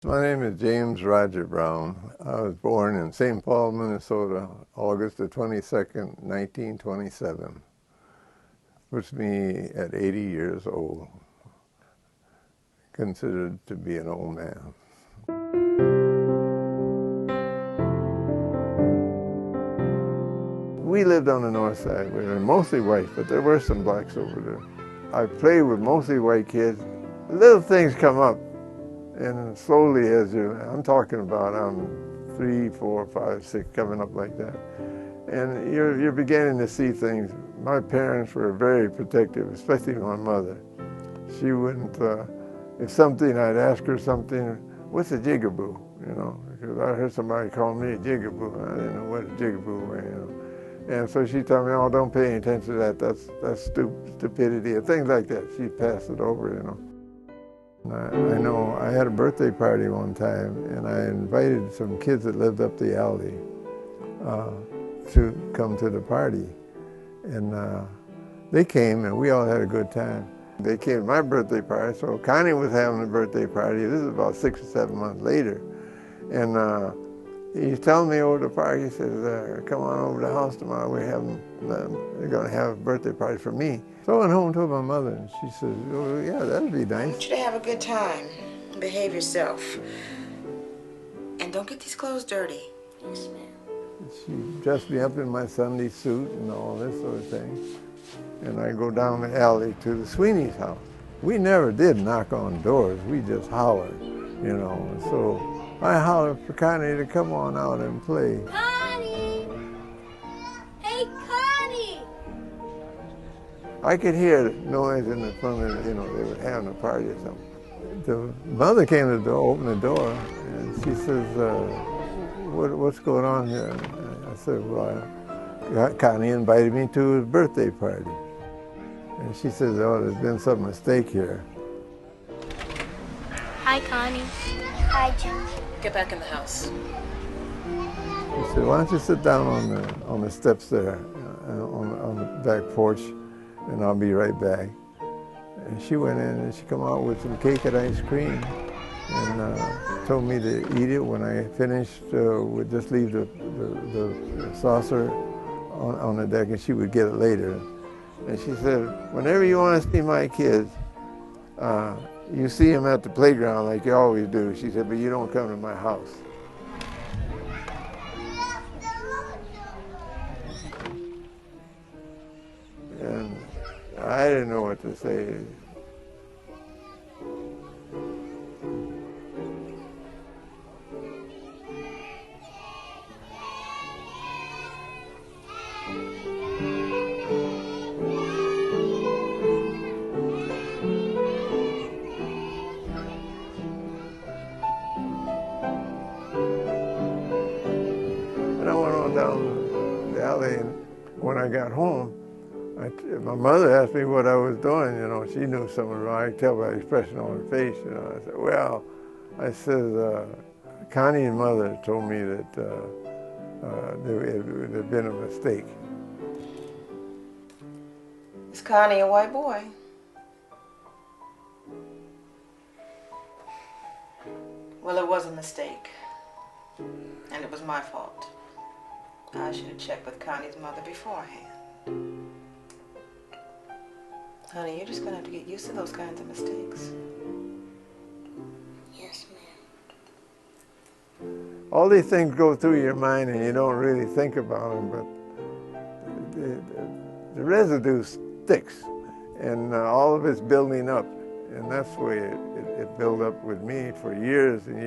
My name is James Roger Brown. I was born in St. Paul, Minnesota, August the 22nd, 1927. Puts me at 80 years old, considered to be an old man. We lived on the north side. We were mostly white, but there were some blacks over there. I played with mostly white kids. Little things come up, and slowly I'm talking about I'm 3, 4, 5, 6, coming up like that. And you're beginning to see things. My parents were very protective, especially my mother. She wouldn't, if I'd ask her something, what's a jigaboo, because I heard somebody call me a jigaboo. I didn't know what a jigaboo was, And so she told me, oh, don't pay any attention to that. That's stupidity, and things like that. She passed it over, I know I had a birthday party one time, and I invited some kids that lived up the alley to come to the party. And they came, and we all had a good time. They came to my birthday party, so Connie was having a birthday party. This is about 6 or 7 months later. And he's telling me over the park, he says, come on over to the house tomorrow. They're going to have a birthday party for me. So I went home to my mother, and she says, oh, yeah, that'd be nice. I want you to have a good time. Behave yourself. And don't get these clothes dirty. Yes, ma'am. She dressed me up in my Sunday suit and all this sort of thing. And I go down the alley to the Sweeney's house. We never did knock on doors. We just hollered, So I hollered for Connie to come on out and play. Connie! Hey, Connie! I could hear the noise in the front of they were having a party or something. The mother came to the door, opened the door, and she says, what's going on here? And I said, well, Connie invited me to his birthday party. And she says, oh, there's been some mistake here. Hi, Connie. Hi, Jim. Get back in the house. She said, why don't you sit down on the steps there, on the back porch, and I'll be right back. And she went in and she come out with some cake and ice cream and told me to eat it. When I finished, would just leave the saucer on the deck and she would get it later. And she said, whenever you want to see my kids, you see them at the playground like you always do. She said, but you don't come to my house. And I didn't know what to say. And I went on down the alley, and when I got home, my mother asked me what I was doing. She knew something wrong. I could tell by the expression on her face. I said, well, Connie's mother told me that there had been a mistake. Is Connie a white boy? Well, it was a mistake. And it was my fault. I should have checked with Connie's mother beforehand. Honey, you're just going to have to get used to those kinds of mistakes. Yes, ma'am. All these things go through your mind and you don't really think about them, but the residue sticks, and all of it's building up. And that's the way it built up with me for years and years.